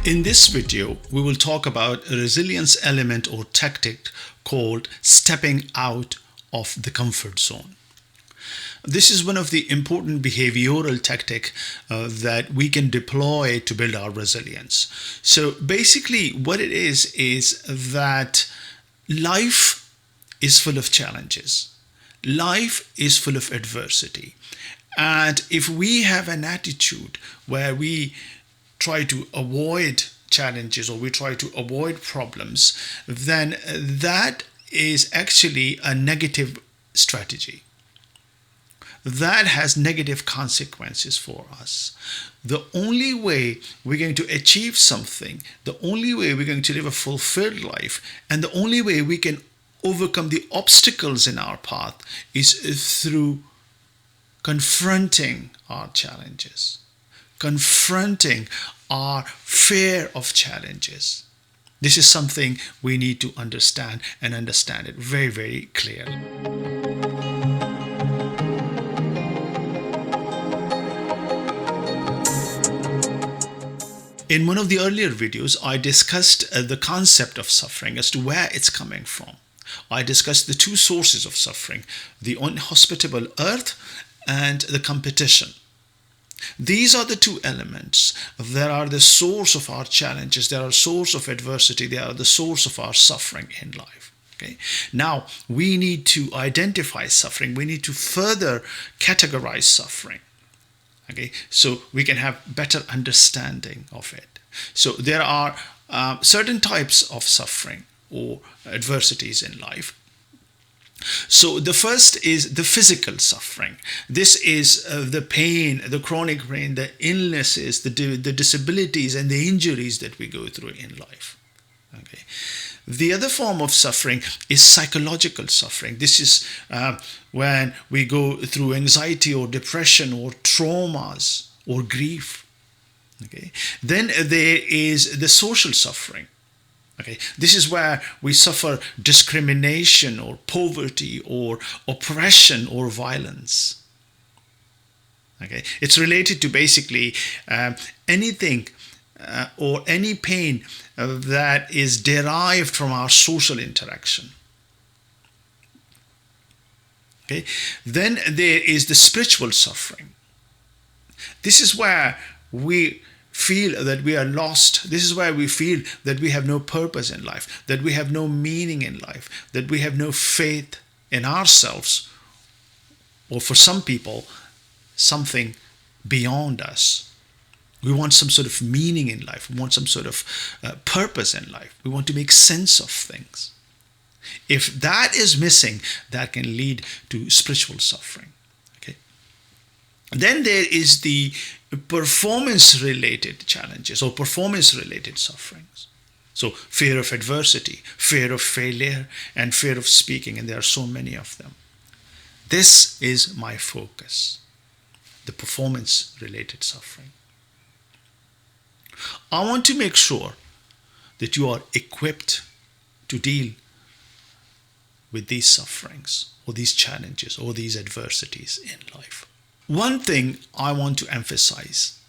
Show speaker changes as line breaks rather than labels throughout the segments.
In this video, we will talk about a resilience element or tactic called stepping out of the comfort zone. This is one of the important behavioral tactics that we can deploy to build our resilience. So basically what it is that life is full of challenges. Life is full of adversity. And if we have an attitude where we try to avoid challenges or we try to avoid problems, then that is actually a negative strategy. That has negative consequences for us. The only way we're going to achieve something, the only way we're going to live a fulfilled life, and the only way we can overcome the obstacles in our path is through confronting our challenges, confronting our fear of challenges. This is something we need to understand and understand it very, very clearly. In one of the earlier videos, I discussed the concept of suffering as to where it's coming from. I discussed the two sources of suffering, the inhospitable earth and the competition. These are the two elements that are the source of our challenges, they are the source of adversity, they are the source of our suffering in life. Okay. Now, we need to identify suffering, we need to further categorize suffering. Okay, so we can have better understanding of it. So there are certain types of suffering or adversities in life. So the first is the physical suffering. This is the pain, the chronic pain, the illnesses, the disabilities and the injuries that we go through in life. Okay. The other form of suffering is psychological suffering. This is when we go through anxiety or depression or traumas or grief. Okay. Then there is the social suffering. Okay. This is where we suffer discrimination or poverty or oppression or violence. Okay. It's related to basically anything or any pain that is derived from our social interaction. Okay. Then there is the spiritual suffering. This is where we feel that we are lost. This is where we feel that we have no purpose in life, that we have no meaning in life, that we have no faith in ourselves, or for some people, something beyond us. We want some sort of meaning in life. We want some sort of purpose in life. We want to make sense of things. If that is missing, that can lead to spiritual suffering. Okay. Then there is the performance-related challenges or performance-related sufferings. So fear of adversity, fear of failure, and fear of speaking, and there are so many of them. This is my focus, the performance-related suffering. I want to make sure that you are equipped to deal with these sufferings or these challenges or these adversities in life. One thing I want to emphasize,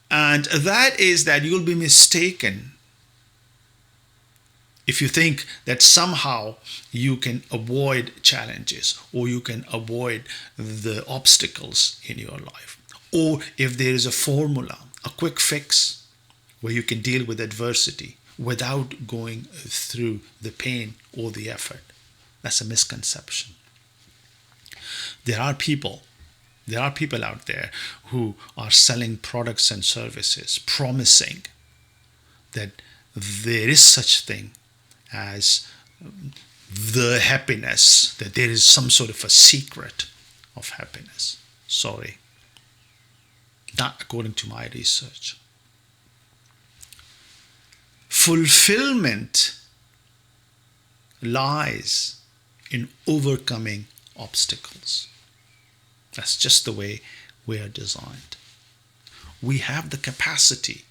and that is that you'll be mistaken if you think that somehow you can avoid challenges or you can avoid the obstacles in your life, or if there is a formula, a quick fix where you can deal with adversity without going through the pain or the effort. That's a misconception. There are people out there who are selling products and services promising that there is such thing as the happiness, that there is some sort of a secret of happiness. Sorry. Not according to my research. Fulfillment lies in overcoming obstacles. That's just the way we are designed. We have the capacity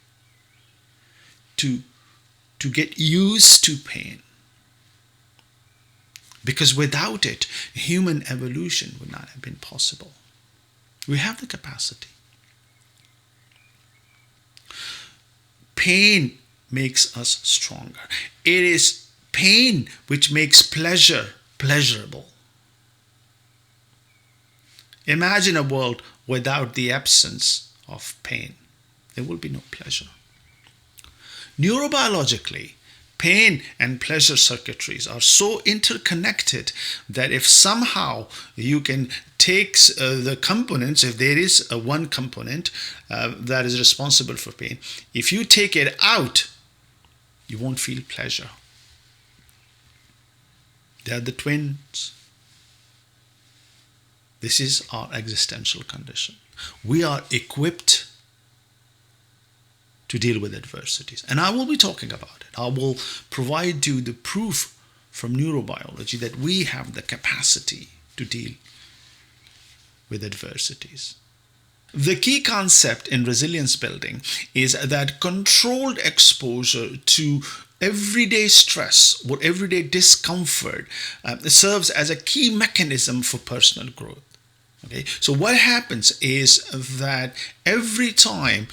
to get used to pain, because without it, human evolution would not have been possible. We have the capacity. pain makes us stronger. It is pain which makes pleasure pleasurable. Imagine a world without the absence of pain. There will be no pleasure. Neurobiologically, pain and pleasure circuitries are so interconnected that if somehow you can take the components, if there is one component that is responsible for pain, if you take it out, you won't feel pleasure. They are the twins. This is our existential condition. We are equipped to deal with adversities. And I will be talking about it. I will provide you the proof from neurobiology that we have the capacity to deal with adversities. The key concept in resilience building is that controlled exposure to everyday stress or everyday discomfort serves as a key mechanism for personal growth. Okay, so what happens is that every time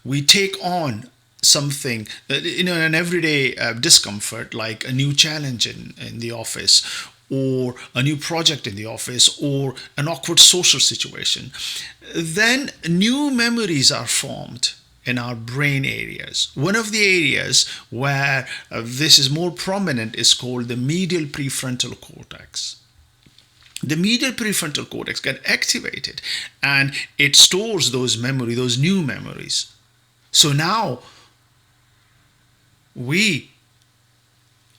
we take on something, an everyday discomfort, like a new challenge in the office, or a new project in the office, or an awkward social situation, then new memories are formed in our brain areas. One of the areas where this is more prominent is called the medial prefrontal cortex. The medial prefrontal cortex gets activated and it stores those new memories. So now we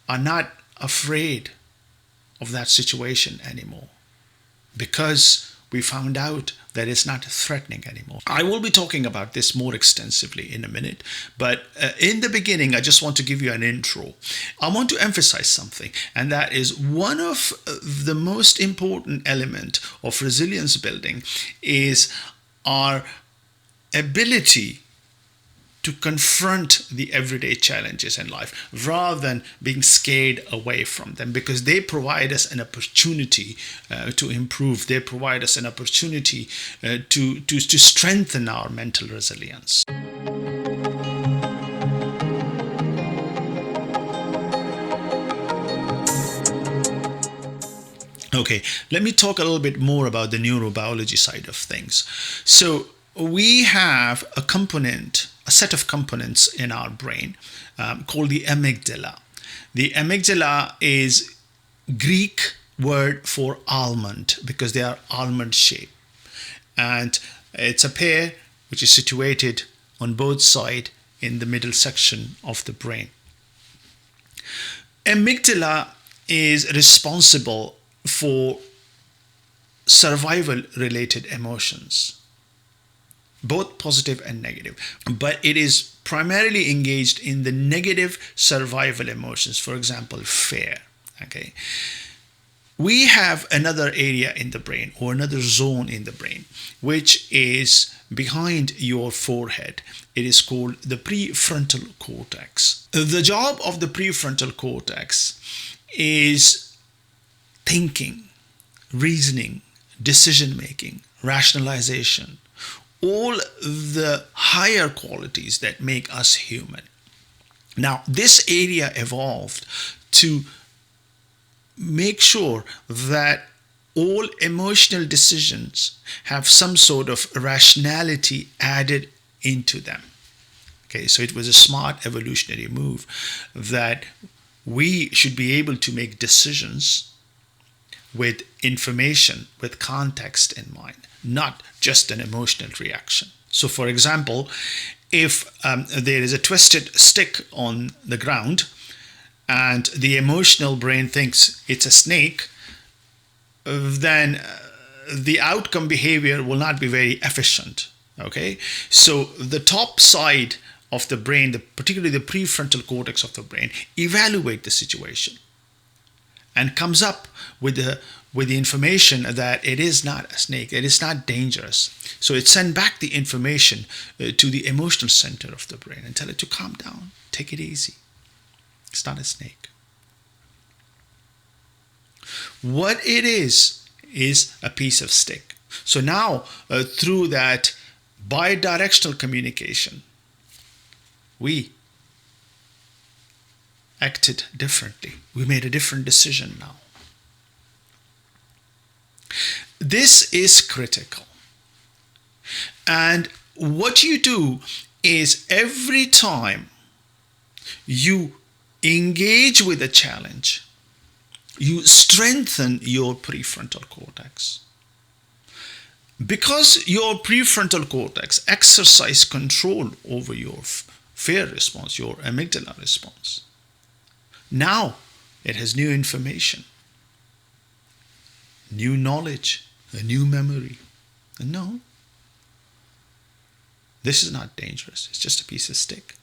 are not afraid of that situation anymore because we found out that it's not threatening anymore. I will be talking about this more extensively in a minute, but in the beginning, I just want to give you an intro. I want to emphasize something, and that is one of the most important element of resilience building is our ability to confront the everyday challenges in life rather than being scared away from them, because they provide us an opportunity to improve. They provide us an opportunity to strengthen our mental resilience. Okay, let me talk a little bit more about the neurobiology side of things. So we have a set of components in our brain called the amygdala. The amygdala is Greek word for almond because they are almond shaped. And it's a pair which is situated on both sides in the middle section of the brain. Amygdala is responsible for survival related emotions, both positive and negative, but it is primarily engaged in the negative survival emotions, for example, fear. Okay, we have another area in the brain, or another zone in the brain, which is behind your forehead. It is called the prefrontal cortex. The job of the prefrontal cortex is thinking, reasoning, decision making, rationalization, all the higher qualities that make us human. Now, this area evolved to make sure that all emotional decisions have some sort of rationality added into them. Okay, so it was a smart evolutionary move that we should be able to make decisions with information, with context in mind, not just an emotional reaction. So, for example, if there is a twisted stick on the ground and the emotional brain thinks it's a snake, then the outcome behavior will not be very efficient. Okay, so the top side of the brain, particularly the prefrontal cortex of the brain, evaluate the situation and comes up with the information that it is not a snake, it is not dangerous. So it sends back the information to the emotional center of the brain and tell it to calm down, take it easy. It's not a snake. What it is a piece of stick. So now through that bidirectional communication, we acted differently. We made a different decision now. This is critical. And what you do is every time you engage with a challenge, you strengthen your prefrontal cortex. Because your prefrontal cortex exercises control over your fear response, your amygdala response. Now it has new information, new knowledge, a new memory. And no, this is not dangerous. It's just a piece of stick.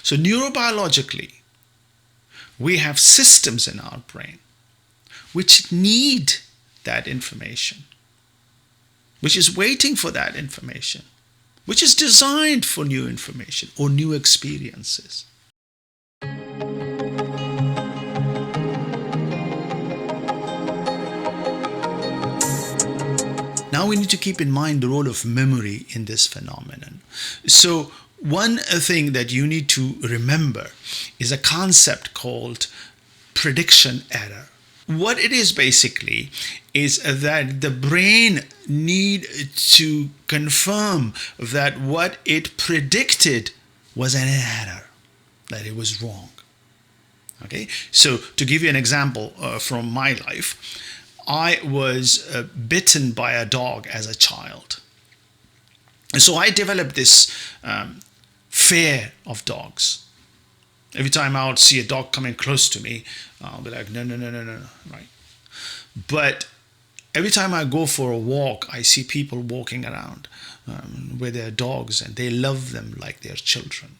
So neurobiologically, we have systems in our brain which need that information, which is waiting for that information, which is designed for new information or new experiences. Now we need to keep in mind the role of memory in this phenomenon. So one thing that you need to remember is a concept called prediction error. What it is basically is that the brain need to confirm that what it predicted was an error, that it was wrong. Okay, so to give you an example from my life, I was bitten by a dog as a child. And so I developed this fear of dogs. Every time I would see a dog coming close to me, I'll be like, no, right? But every time I go for a walk, I see people walking around with their dogs, and they love them like their children.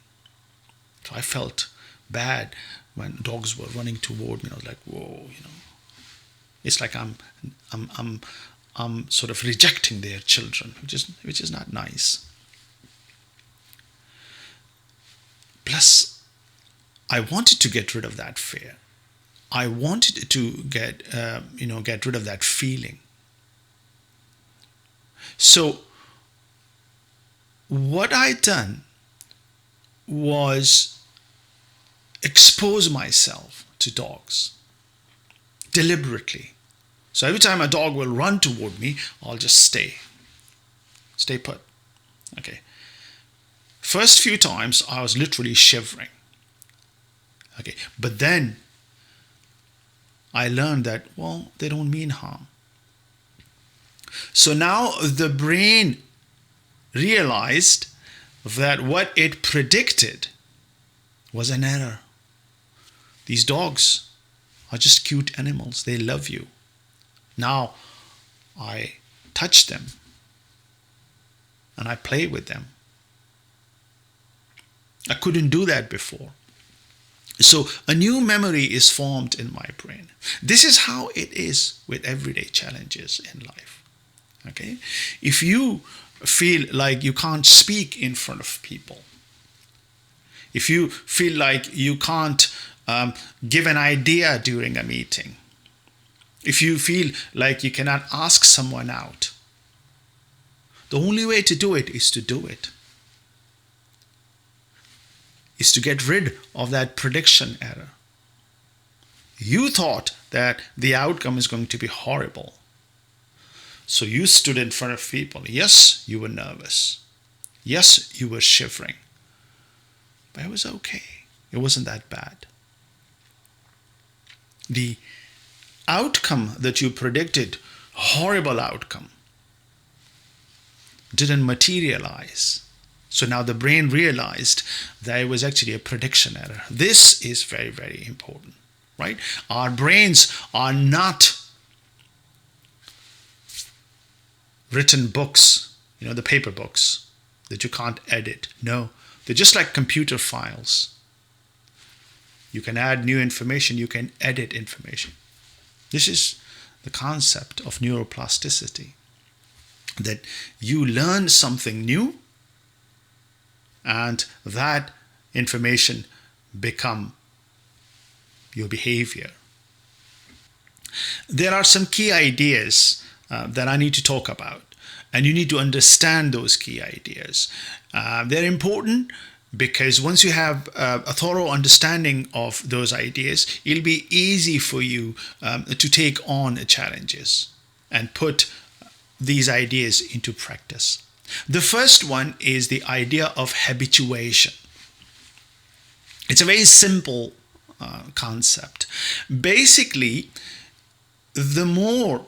So I felt bad when dogs were running toward me. I was like, whoa, it's like I'm sort of rejecting their children, which is not nice. Plus, I wanted to get rid of that fear. I wanted to get rid of that feeling. So what I done was expose myself to dogs deliberately. So every time a dog will run toward me, I'll just stay put. Okay. First few times I was literally shivering. Okay, but then I learned that, well, they don't mean harm. So now the brain realized that what it predicted was an error. These dogs are just cute animals. They love you. Now I touch them and I play with them. I couldn't do that before. So a new memory is formed in my brain. This is how it is with everyday challenges in life. Okay? If you feel like you can't speak in front of people, if you feel like you can't give an idea during a meeting, if you feel like you cannot ask someone out, the only way to do it is to do it. Is to get rid of that prediction error. You thought that the outcome is going to be horrible. So you stood in front of people. Yes, you were nervous. Yes, you were shivering. But it was okay. It wasn't that bad. The outcome that you predicted, horrible outcome, didn't materialize. So now the brain realized that it was actually a prediction error. This is very, very important, right? Our brains are not written books, the paper books that you can't edit. No, they're just like computer files. You can add new information, you can edit information. This is the concept of neuroplasticity, that you learn something new, and that information become your behavior. There are some key ideas that I need to talk about. And you need to understand those key ideas. They're important because once you have a thorough understanding of those ideas, it'll be easy for you to take on challenges and put these ideas into practice. The first one is the idea of habituation. It's a very simple concept. Basically, the more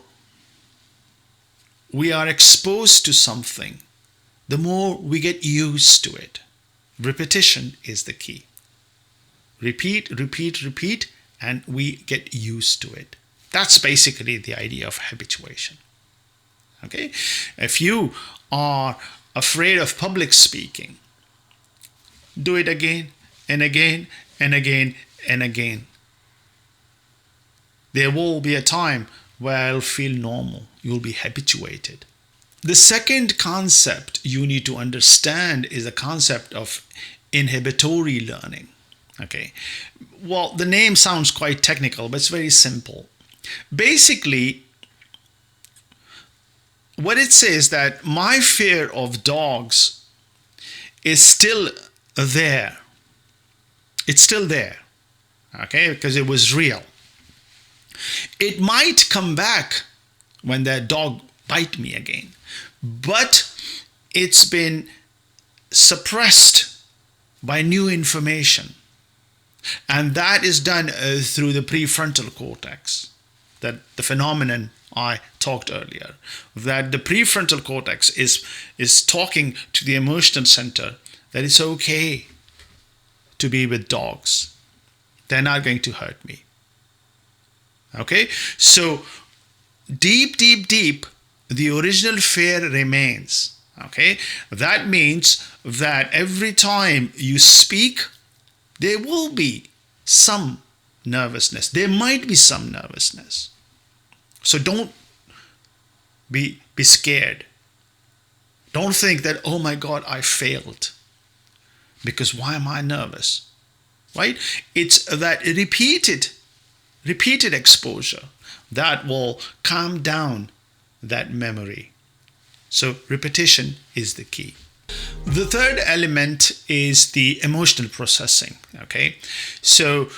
we are exposed to something, the more we get used to it. Repetition is the key. Repeat, repeat, repeat, and we get used to it. That's basically the idea of habituation. Okay? If you are afraid of public speaking, do it again and again and again and again. There will be a time where it'll feel normal. You'll be habituated. The second concept you need to understand is the concept of inhibitory learning. Okay. Well, the name sounds quite technical, but it's very simple. Basically, what it says that my fear of dogs is still there. It's still there. Okay, because it was real. It might come back when that dog bite me again, but it's been suppressed by new information, and that is done through the prefrontal cortex. That the phenomenon I talked earlier, that the prefrontal cortex is talking to the emotional center that it's okay to be with dogs. They're not going to hurt me. Okay, so deep, deep, deep, the original fear remains. Okay, that means that every time you speak, there will be some nervousness. There might be some nervousness. So don't be scared. Don't think that, oh my God, I failed. Because why am I nervous? Right? It's that repeated exposure that will calm down that memory. So repetition is the key. The third element is the emotional processing. Okay, so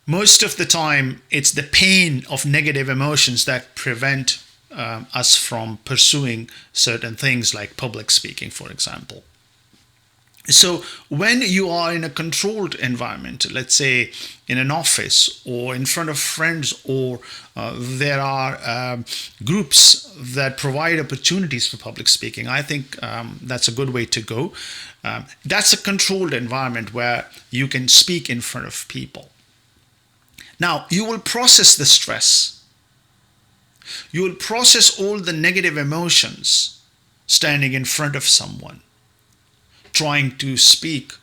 most of the time it's the pain of negative emotions that prevent us from pursuing certain things like public speaking, for example. So when you are in a controlled environment, let's say in an office or in front of friends, or there are groups that provide opportunities for public speaking, I think that's a good way to go. That's a controlled environment where you can speak in front of people. Now, you will process the stress. You will process all the negative emotions standing in front of someone, trying to speak,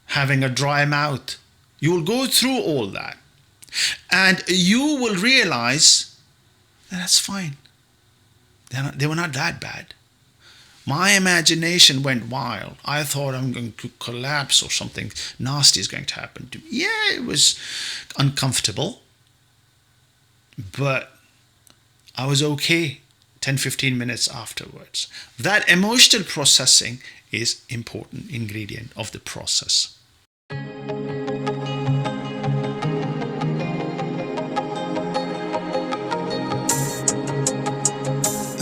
having a dry mouth. You will go through all that. And you will realize that that's fine. They were not that bad. My imagination went wild. I thought I'm going to collapse or something nasty is going to happen to me. Yeah, it was uncomfortable, but I was okay 10-15 minutes afterwards. That emotional processing is important ingredient of the process.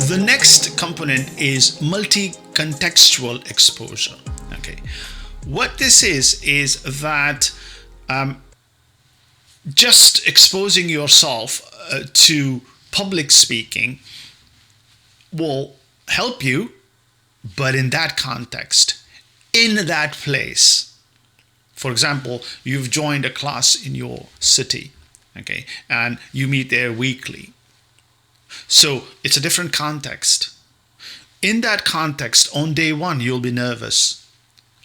The next component is multi-contextual exposure. Okay, what this is that just exposing yourself to public speaking will help you, but in that context, in that place. For example, you've joined a class in your city, okay, and you meet there weekly. So it's a different context. In that context, on day 1, you'll be nervous.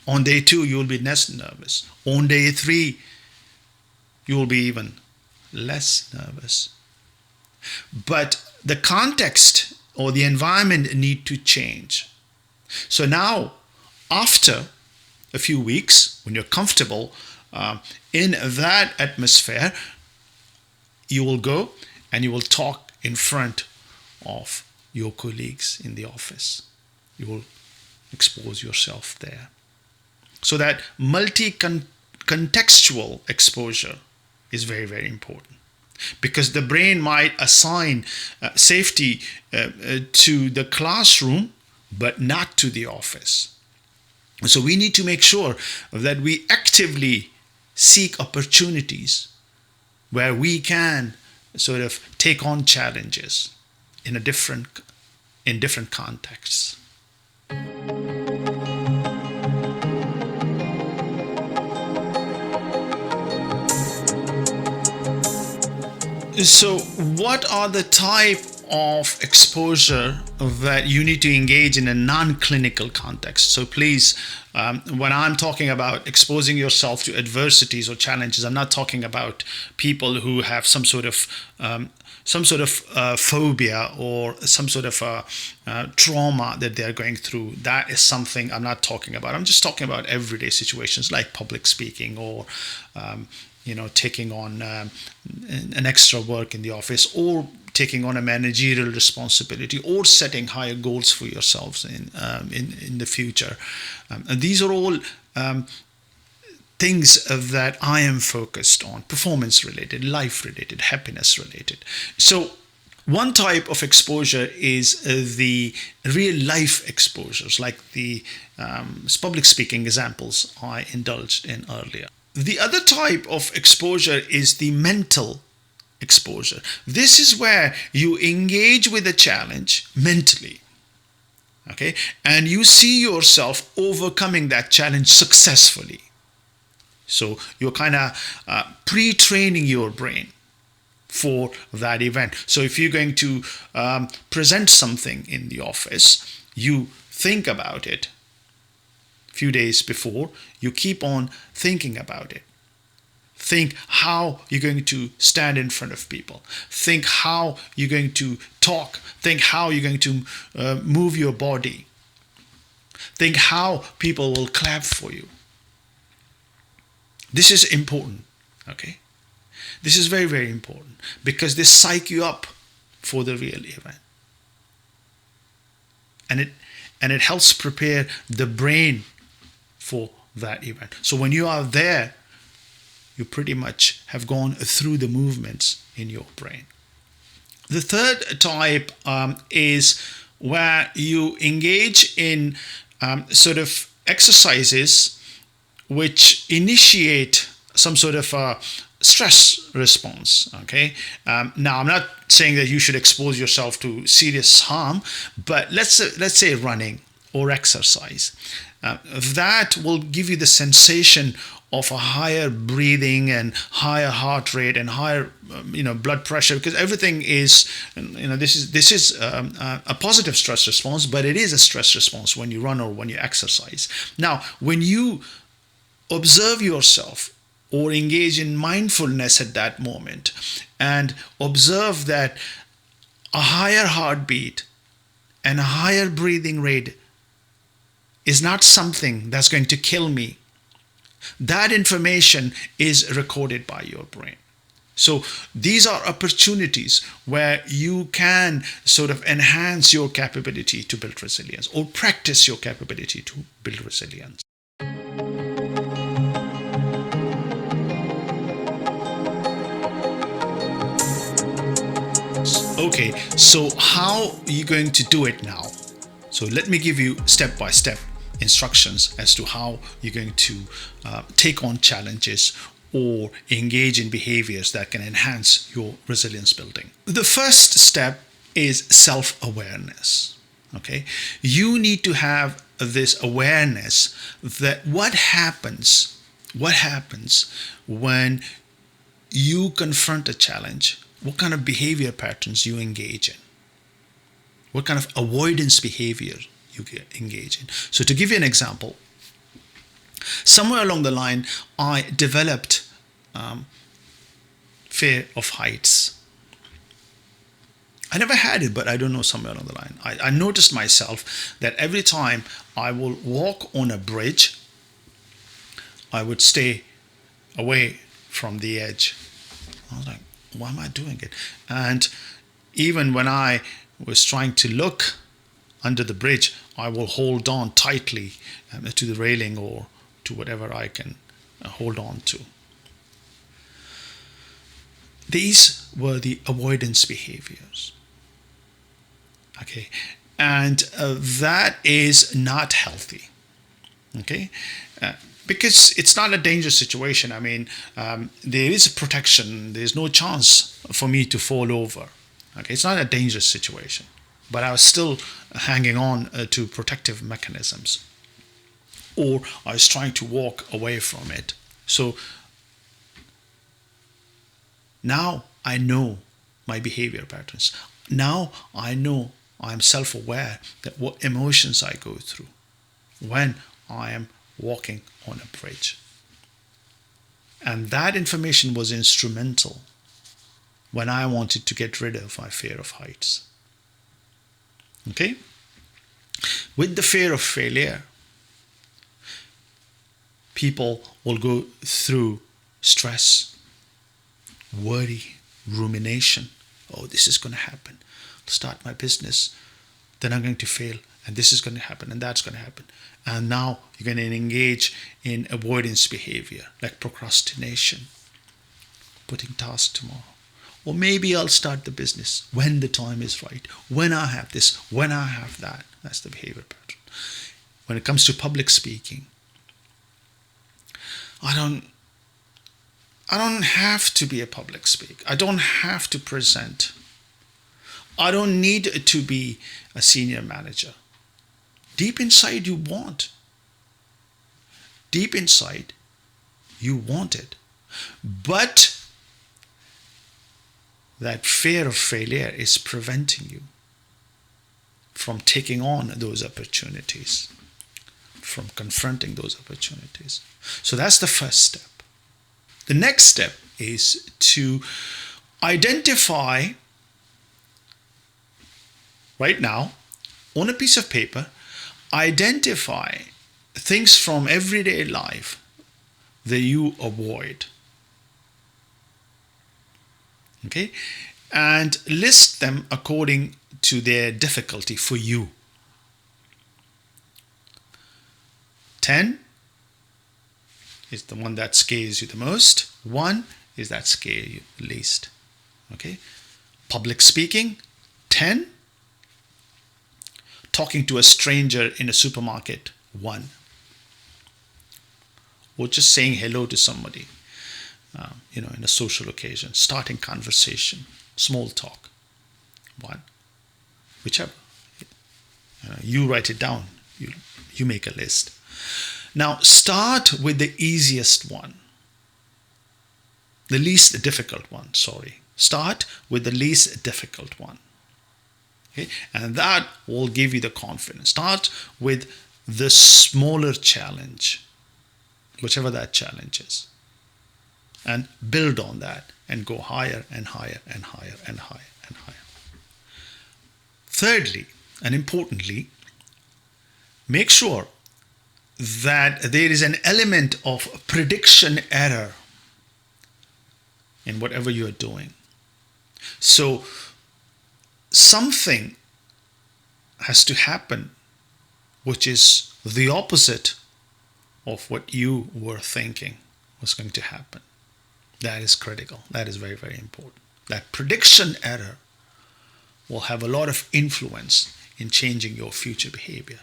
On day 2, you'll be less nervous. On day 3, you'll be even less nervous. But the context or the environment need to change. So now, after a few weeks, when you're comfortable in that atmosphere, you will go and you will talk in front of your colleagues in the office. You will expose yourself there. So that multi-contextual exposure is very, very important, because the brain might assign safety to the classroom, but not to the office. So we need to make sure that we actively seek opportunities where we can sort of take on challenges in different contexts. So what are the type of exposure that you need to engage in a non-clinical context? So please, when I'm talking about exposing yourself to adversities or challenges, I'm not talking about people who have some sort of phobia or some sort of trauma that they're going through. That is something I'm not talking about. I'm just talking about everyday situations like public speaking or taking on an extra work in the office, or taking on a managerial responsibility, or setting higher goals for yourselves in the future. And these are all things that I am focused on: performance related, life related, happiness related. So one type of exposure is the real life exposures, like the public speaking examples I indulged in earlier. The other type of exposure is the mental exposure. This is where you engage with a challenge mentally, okay, and you see yourself overcoming that challenge successfully. So you're kind of pre-training your brain for that event. So if you're going to present something in the office, you think about it few days before, you keep on thinking about it. Think how you're going to stand in front of people. Think how you're going to talk. Think how you're going to move your body. Think how people will clap for you. This is important, okay? This is very, very important, because they psych you up for the real event. And it helps prepare the brain for that event. So when you are there, you pretty much have gone through the movements in your brain. The third type is where you engage in sort of exercises which initiate some sort of a stress response. Okay. Now, I'm not saying that you should expose yourself to serious harm, but let's say running or exercise. That will give you the sensation of a higher breathing and higher heart rate and higher blood pressure, because everything is this is a positive stress response, but it is a stress response when you run or when you exercise. Now, when you observe yourself or engage in mindfulness at that moment and observe that a higher heartbeat and a higher breathing rate is not something that's going to kill me, that information is recorded by your brain. So these are opportunities where you can sort of enhance your capability to build resilience, or practice your capability to build resilience. Okay, so how are you going to do it now? So let me give you step-by-step instructions as to how you're going to take on challenges or engage in behaviors that can enhance your resilience building. The first step is self-awareness. Okay, you need to have this awareness that what happens when you confront a challenge, what kind of behavior patterns you engage in, what kind of avoidance behavior you engage in. So to give you an example, somewhere along the line, I developed fear of heights. I never had it, but I don't know, somewhere along the line, I noticed myself that every time I will walk on a bridge, I would stay away from the edge. I was like, why am I doing it? And even when I was trying to look under the bridge, I will hold on tightly to the railing or to whatever I can hold on to. These were the avoidance behaviors. Okay, and that is not healthy. Okay, because it's not a dangerous situation. I mean, there is a protection. There's no chance for me to fall over. Okay, it's not a dangerous situation, but I was still hanging on to protective mechanisms, or I was trying to walk away from it. So now I know my behavior patterns. Now I know I'm self-aware that what emotions I go through when I am walking on a bridge. And that information was instrumental when I wanted to get rid of my fear of heights. Okay? With the fear of failure, people will go through stress, worry, rumination. Oh, this is going to happen. I'll start my business, then I'm going to fail, and this is going to happen, and that's going to happen. And now you're going to engage in avoidance behavior, like procrastination, putting tasks tomorrow. Or maybe I'll start the business when the time is right, when I have this, when I have that. That's the behavior pattern. When it comes to public speaking, I don't have to be a public speaker. I don't have to present. I don't need to be a senior manager. Deep inside, you want. Deep inside, you want it. But that fear of failure is preventing you from taking on those opportunities, from confronting those opportunities. So that's the first step. The next step is to identify right now on a piece of paper, identify things from everyday life that you avoid. Okay? And list them according to their difficulty for you. 10 is the one that scares you the most. 1 is that scares you the least. Okay? Public speaking, 10. Talking to a stranger in a supermarket, 1. Or just saying hello to somebody, in a social occasion, starting conversation, small talk, 1. Whichever. You write it down. You make a list. Now start with the easiest one. The least difficult one, sorry. Start with the least difficult one. Okay? And that will give you the confidence. Start with the smaller challenge, whichever that challenge is. And build on that and go higher and higher and higher and higher and higher. Thirdly, and importantly, make sure that there is an element of prediction error in whatever you are doing. So something has to happen which is the opposite of what you were thinking was going to happen. That is critical. That is very, very important. That prediction error will have a lot of influence in changing your future behavior,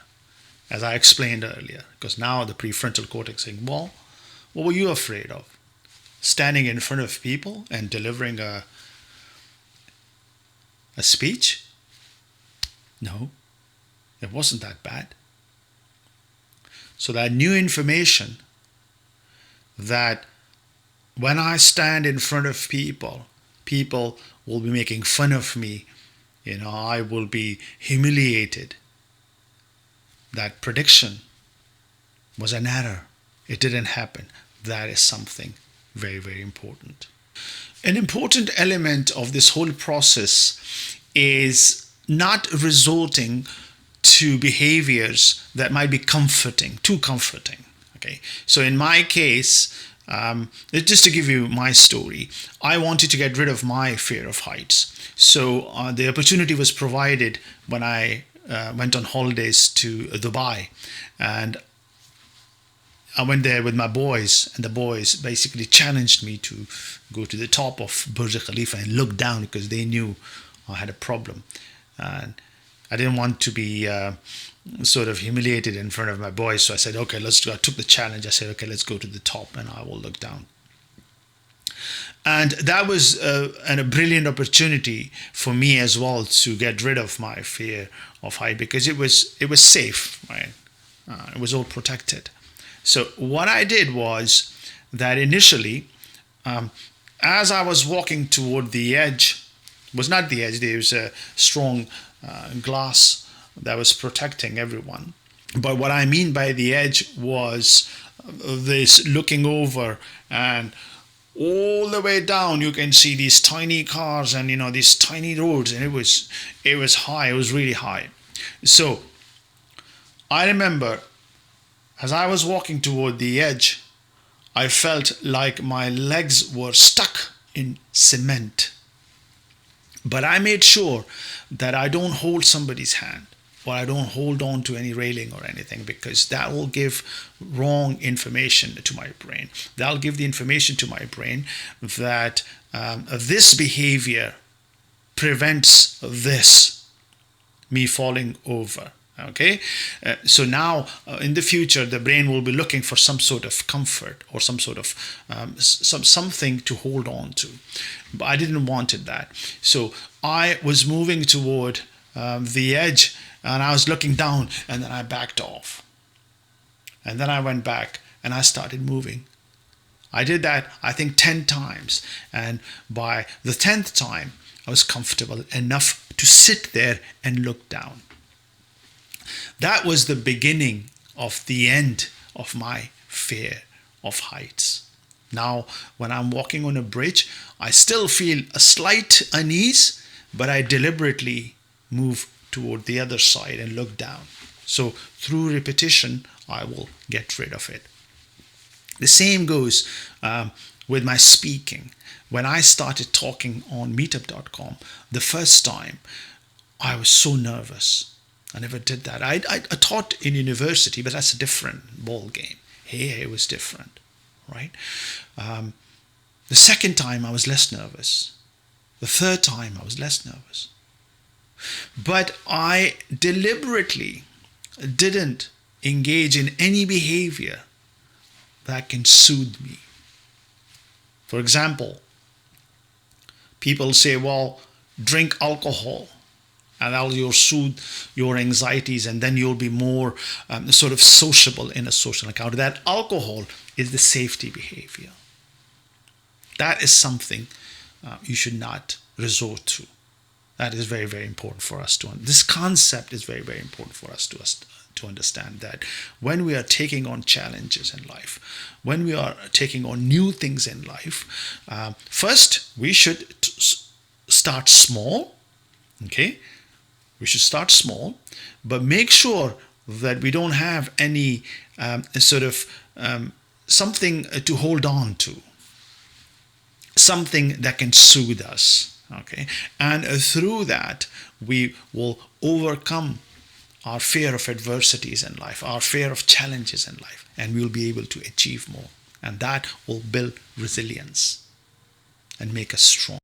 as I explained earlier. Because now the prefrontal cortex is saying, well, what were you afraid of? Standing in front of people and delivering a speech? No, it wasn't that bad. So that new information that when I stand in front of people, people will be making fun of me. I will be humiliated. That prediction was an error. It didn't happen. That is something very, very important. An important element of this whole process is not resorting to behaviors that might be comforting, too comforting. Okay, so in my case, Just to give you my story, I wanted to get rid of my fear of heights. So the opportunity was provided when I went on holidays to Dubai. And I went there with my boys, and the boys basically challenged me to go to the top of Burj Khalifa and look down because they knew I had a problem. And I didn't want to be sort of humiliated in front of my boys, so I said, okay, let's go. I took the challenge. I said, okay, let's go to the top and I will look down. And that was a brilliant opportunity for me as well to get rid of my fear of height because it was safe, right? It was all protected. So what I did was that initially, as I was walking toward the edge, was not the edge, there was a strong glass that was protecting everyone. But what I mean by the edge was this looking over, and all the way down you can see these tiny cars and these tiny roads, and it was high, it was really high. So I remember as I was walking toward the edge, I felt like my legs were stuck in cement. But I made sure that I don't hold somebody's hand or I don't hold on to any railing or anything, because that will give wrong information to my brain. That'll give the information to my brain that this behavior prevents this, me falling over. Okay, so now in the future the brain will be looking for some sort of comfort or some sort of something to hold on to, but I didn't wanted that. So I was moving toward the edge, and I was looking down, and then I backed off, and then I went back and I started moving. I did that I think 10 times, and by the 10th time I was comfortable enough to sit there and look down. That was the beginning of the end of my fear of heights. Now, when I'm walking on a bridge, I still feel a slight unease, but I deliberately move toward the other side and look down. So through repetition, I will get rid of it. The same goes with my speaking. When I started talking on meetup.com, the first time, I was so nervous. I never did that. I taught in university, but that's a different ball game. Here it was different, right? The second time I was less nervous. The third time I was less nervous. But I deliberately didn't engage in any behavior that can soothe me. For example, people say, well, drink alcohol, and that'll soothe your anxieties, and then you'll be more sort of sociable in a social encounter. That alcohol is the safety behavior. That is something you should not resort to. That is very, very important for us to understand. This concept is very, very important for us to understand, that when we are taking on challenges in life, when we are taking on new things in life, first we should start small, okay? We should start small, but make sure that we don't have any something to hold on to, something that can soothe us, okay? And through that, we will overcome our fear of adversities in life, our fear of challenges in life, and we'll be able to achieve more. And that will build resilience and make us strong.